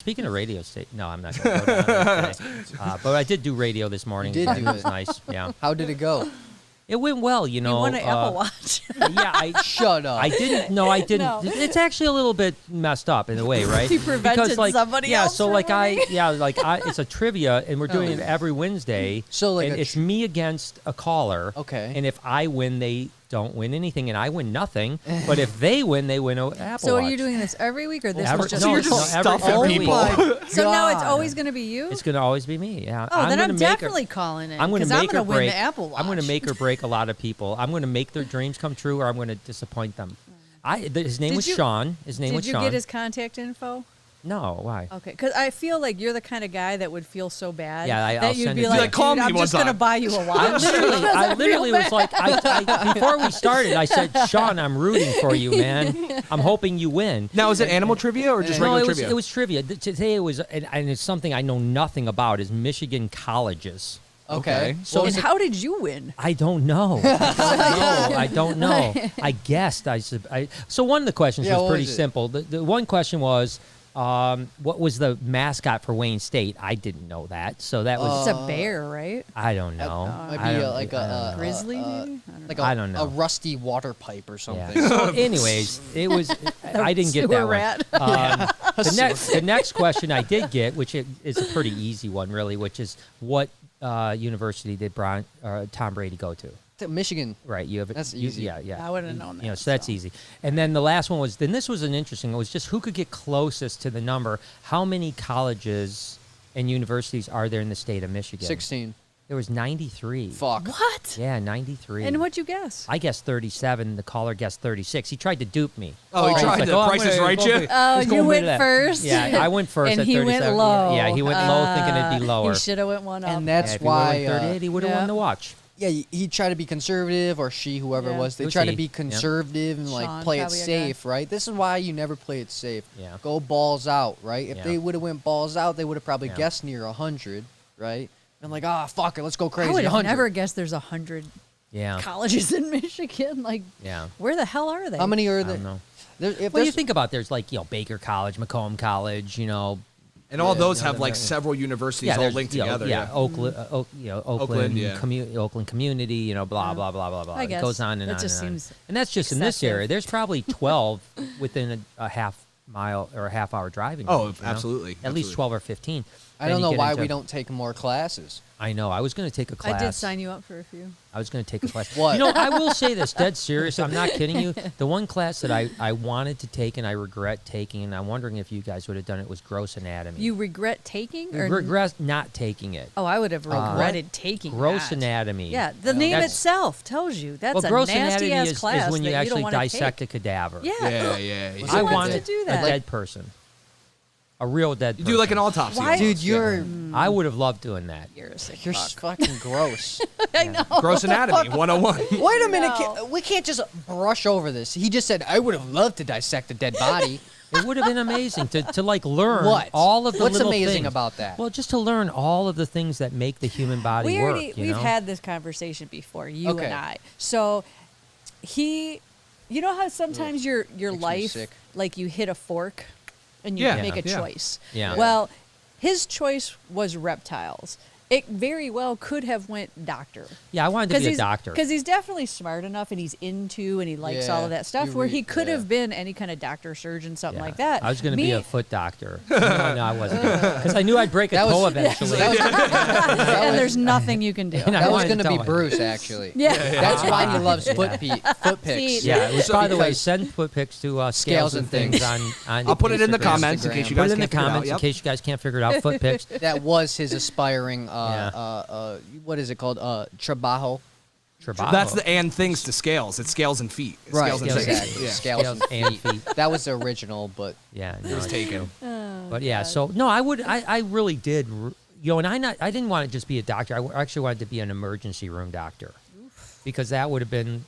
speaking of radio station, no, I'm not going to go down there today. But I did do radio this morning. You did do It was it. nice. Yeah, How did it go? it went well. You know, You won an Apple Watch. yeah, Shut up. I didn't. No, I didn't. No. It's actually a little bit messed up in a way, right? You prevented because, like, somebody yeah, else so from like winning? it's a trivia, and we're doing it every Wednesday. So, like, and it's me against a caller. Okay. And if I win, they don't win anything, and I win nothing. But if they win, they win an Apple So Watch. are you doing this every week, or this Every- was just no, your no, every- stuffing every people. week. So now it's God. always going to be you? It's going to always be me. Yeah. Oh, then gonna I'm make definitely calling in. I'm going to 'cause make I'm or gonna win break. the Apple Watch. I'm going to make or break a lot of people. I'm going to make their dreams come true, or I'm going to disappoint them. His name Did was you- Sean. His name Did was you Sean. get his contact info? No, why? Okay, because I feel like you're the kind of guy that would feel so bad Yeah, I'll that you'd send be it to like, you. Like, call "Dude, me I'm one just going to time." buy you a watch. I literally was like, before we started, I said, Sean, I'm rooting for you, man. I'm hoping you win. Now, is it animal trivia or just No, regular it was, trivia? it was trivia. Today it was, and it's something I know nothing about, is Michigan colleges. Okay. Okay. So And is it, how did you win? I don't know. I don't know. I guessed. So one of the questions Yeah, was what pretty was it? simple. The one question was, what was the mascot for Wayne State? I didn't know that. So that was, It's a bear, right? I don't know. might I be don't- like I don't a know. Grizzly, maybe? I don't know. I don't know. a rusty water pipe or Yeah. something. So anyways, it was. I didn't get Sewer that rat. one. The next question I did get, which is a pretty easy one, really, which is what university did Tom Brady go to? Michigan. Right, you have it. That's easy. Yeah. I would've known You know, that, so that's so. easy. And then the last one was. Then this was an interesting. It was just who could get closest to the number. How many colleges and universities are there in the state of Michigan? 16. There was 93. Fuck. What? Yeah, 93. And what'd you guess? I guessed 37. The caller guessed 36. He tried to dupe me. Oh, he He's tried like, to I'm Price is gonna Right go you? for- Oh, he's you going went for that. first? Yeah, I went first And at he 37. went low. Yeah, he went low thinking it'd be lower. He should have went one up. And Yeah, that's if he would've why. went 38, he would have yeah. won the watch. Yeah, he tried to be conservative, or she, whoever Yeah. it was. It They was try to he. be Yep. conservative and like Sean, play it probably a guy. safe, right? This is why you never play it safe. Yeah. Go balls out, right? If Yeah. they would have went balls out, they would have probably Yeah. guessed near 100, right? And like, fuck it, let's go I crazy. would have 100. never guessed there's 100 Yeah. colleges in Michigan. Like, Yeah. where the hell are they? How many are I there? don't know. If Well, you there's- think about there's like, Baker College, Macomb College, And all those Yeah, have like they're- several universities all there's, linked you know, together. Yeah, Oakland, Oakland, yeah. Oakland Community, blah blah blah blah blah. I It guess. goes on and That on just and on. seems And that's just in this excessive. area. There's probably 12 within a half mile or a half hour driving. Oh, range, you know? absolutely, At least absolutely. 12 or 15. I Then don't you know get why into- we don't take more classes. I know. I was going to take a class. I did sign you up for a few. I was going to take a class. What? You know, I will say this, dead serious. I'm not kidding you. The one class that I wanted to take and I regret taking, and I'm wondering if you guys would have done it, was gross anatomy. You regret taking? Or regret not taking it. Oh, I would have regretted taking Gross that. anatomy. Yeah, the name That's- itself tells you. That's Well, a gross nasty anatomy ass class is when you that actually don't wanna dissect take. a cadaver. Yeah. Yeah. Who I wants wanted to do a that? dead person. A real dead You person. do like an autopsy. Why- Dude, you're I would have loved doing that. You're a sick you're fuck. fucking gross. I know. Gross anatomy 101. Wait a minute, No. we can't just brush over this. He just said I would have loved to dissect a dead body. It would have been amazing to like learn What? all of the What's little amazing things. about that? Well, just to learn all of the things that make the human body work. We've know? had this conversation before, you Okay. and I. So you know how sometimes your me life, sick. like you hit a fork and you Yeah. make a Yeah. choice. Yeah. Well, his choice was reptiles. It very well could have went doctor. Yeah, I wanted to be a doctor. Because he's definitely smart enough and he's into and he likes all of that stuff, you where read- he could yeah. have been any kind of doctor, surgeon, something Yeah. like that. I was going to be Me- a foot doctor. No, I wasn't. Because I knew I'd break a That was- toe eventually. and there's nothing you can do. And I That was wanted going to to be tell him. Bruce, actually. Yeah. That's why he loves foot pics. Feet. Yeah, it was, So- by the way, because- send foot pics to scales and things on I'll put it in the Instagram. comments in case you Put guys it in the can't figure it out. comments in Yep. case you guys can't figure it out. Foot pics. That was his aspiring, Yeah. what is it called? Trabajo. Trabajo. That's the and things to scales. It's scales and feet. It's Right, Scales and Scales things. exactly. Yeah. Scales Scales and and feet. feet. That was the original, but Yeah, It was taken. But yeah, so no, I really did, and I didn't want to just be a doctor. I actually wanted to be an emergency room doctor, because that would have been,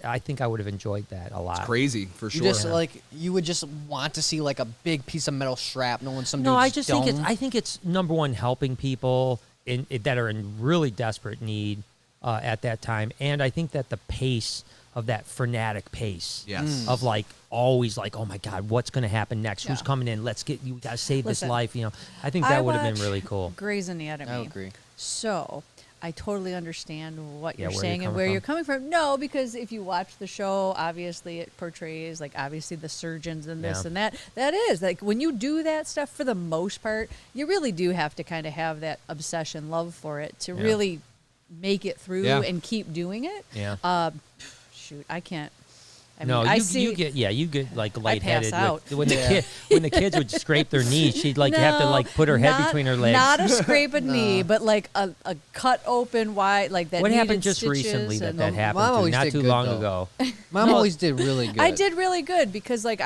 I think I would have enjoyed that a lot. Crazy for you sure. just you would just want to see like a big piece of metal shrapnel in some No, dude's I just think dome. I think it's number one, helping people that are in really desperate need at that time, and I think that the pace of that frenetic pace. Yes. Of like always like, oh my God, what's going to happen next? Who's Yeah. coming in? You got to save Listen, this life. You know, I think I that would have been watch really cool. Grey's Anatomy. I agree. So I totally understand what Yeah, you're where you're saying and coming where from. you're coming from. No, because if you watch the show, obviously it portrays like obviously the surgeons and this Yeah. and that. That is like when you do that stuff for the most part, you really do have to kind of have that obsession, love for it to Yeah. really make it through Yeah. and keep doing it. Yeah. Shoot, I can't. I No, mean, I you, see. you get like lightheaded out. when the kids would scrape their knees. She'd like have to No, like put her head not- between her legs. Not a scrape a knee, but like a cut open wide, like that. What needed happened just stitches recently that and- that Mom happened to always not did too good, long though. ago? Mom No. always did really good. I did really good because like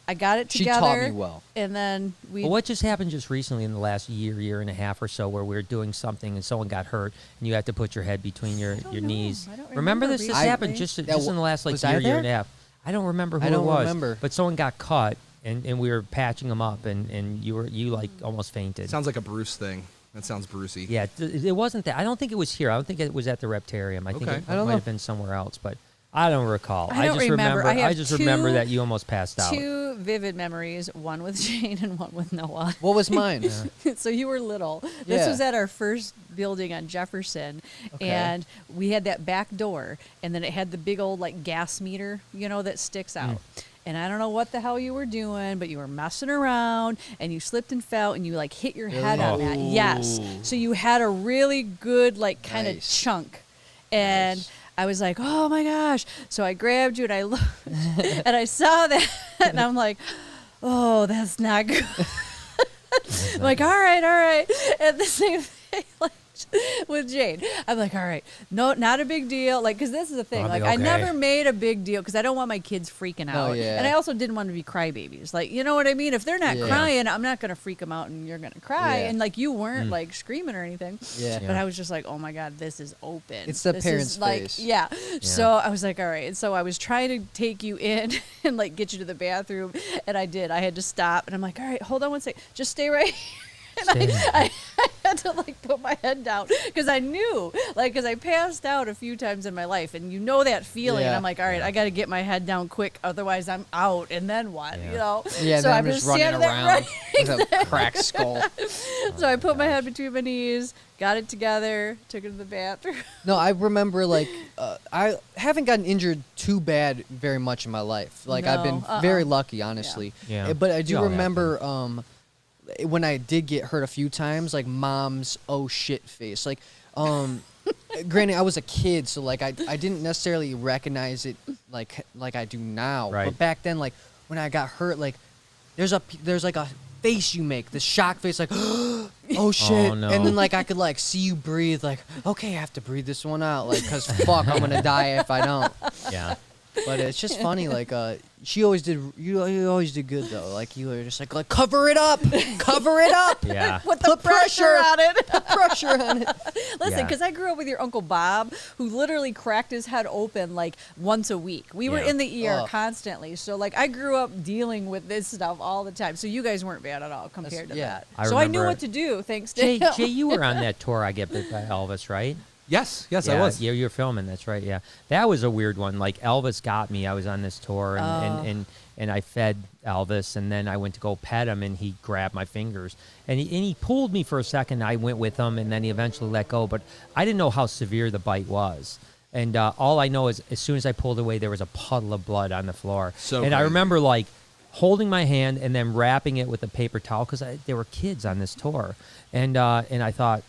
I got it She together. taught me well. And then we. Well, what just happened just recently in the last year and a half or so, where we were doing something and someone got hurt and you had to put your head between your don't know. knees? I don't Remember this? This recently. happened just in the last like was I year and a there? half. I don't remember who I don't it was. remember. But someone got cut and we were patching them up and you like almost fainted. Sounds like a Bruce thing. That sounds Brucey. Yeah, it wasn't that. I don't think it was here. I don't think it was at the Reptarium. I think Okay. it I don't might know. have been somewhere else, but I don't recall. I don't just remember. I have just remember two- that you almost passed out. two vivid memories, one with Jane and one with Noah. What was mine? So you were little. This Yeah. was at our first building on Jefferson, Okay. and we had that back door, and then it had the big old like gas meter, that sticks out. And I don't know what the hell you were doing, but you were messing around, and you slipped and fell, and you like hit your head on that. Yes. So you had a really good like kind of Nice. chunk, and. Nice. I was like, oh my gosh. So I grabbed you and I looked and I saw that and I'm like, oh, that's not good. I'm like, all right. And the same thing like with Jane. I'm like, all right, no, not a big deal. Like, because this is the thing. I'll Like, be I okay. never made a big deal because I don't want my kids freaking out. yeah. And I also didn't want to be crybabies. Like, you know what I mean? If they're not Yeah. crying, I'm not going to freak them out and you're going to cry. Yeah. And like, you weren't like screaming or anything. Yeah. But I was just like, oh my God, this is open. It's the This parent's is like, face. yeah. So I was like, all right. And so I was trying to take you in and like get you to the bathroom. And I did. I had to stop. And I'm like, all right, hold on one second. Just stay right here. And I had to like put my head down because I knew, like, because I passed out a few times in my life, and you know that feeling. And Yeah. I'm like, all right, I got to get my head down quick, otherwise I'm out. And then what? Yeah. You know? Yeah, So then I'm I'm just running standing there around with a cracked skull. So I put my head between my knees, got it together, took it to the bathroom. No, I remember like I haven't gotten injured too bad very much in my life. Like I've been No, very lucky, honestly. Yeah. But I do You all remember when I did get hurt a few times, like mom's oh shit face. Like granted I was a kid, so like I didn't necessarily recognize it like I do now. Right. But back then, like when I got hurt, like there's like a face you make, the shock face, like oh shit. Oh, no. And then like I could like see you breathe, like okay, I have to breathe this one out, like because fuck, I'm gonna die if I don't. Yeah. But it's just funny, like you always did good though. Like you were just like cover it up, Yeah. Put the pressure on it. put pressure on it. Listen, Yeah. because I grew up with your Uncle Bob, who literally cracked his head open like once a week. We were Yeah. in the ER Oh. constantly. So, like, I grew up dealing with this stuff all the time. So, you guys weren't bad at all compared to yeah. that. I So, I knew remember- what to do, thanks to Jay, him. Jay, you were on that tour I Get Bit by Elvis, right? Yes, I Yeah, was. Yeah, you were filming. That's right. Yeah, that was a weird one. Like Elvis got me. I was on this tour, and I fed Elvis, and then I went to go pet him, and he grabbed my fingers, and he pulled me for a second. I went with him, and then he eventually let go. But I didn't know how severe the bite was, and all I know is as soon as I pulled away, there was a puddle of blood on the floor. So and I crazy. remember like holding my hand and then wrapping it with a paper towel because there were kids on this tour, and I thought,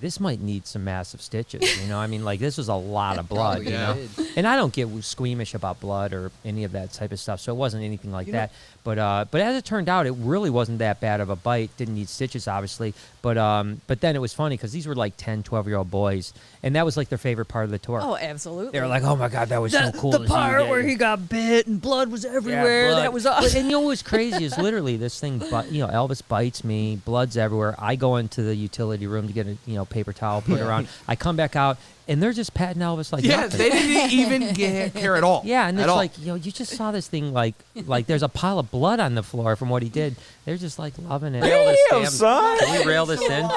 this might need some massive stitches, you know? I mean, like, this was a lot of blood, Probably you know? did. And I don't get squeamish about blood or any of that type of stuff, so it wasn't anything like that. But as it turned out, it really wasn't that bad of a bite. Didn't need stitches, obviously. But then it was funny because these were like 10, 12-year-old boys, and that was like their favorite part of the tour. Oh, absolutely. They were like, oh, my God, that was so cool. The to see you part get- where he got bit and blood was everywhere. blood. That was But- awesome. And you know what's crazy is literally this thing, Elvis bites me, blood's everywhere. I go into the utility room to get a paper towel, put it around. I come back out, and they're just patting Elvis like Yeah, nothing. they didn't even care at all. Yeah, and at it's all. like, you just saw this thing like there's a pile of blood on the floor from what he did. They're just like loving it. Damn, son. Can we rail this in?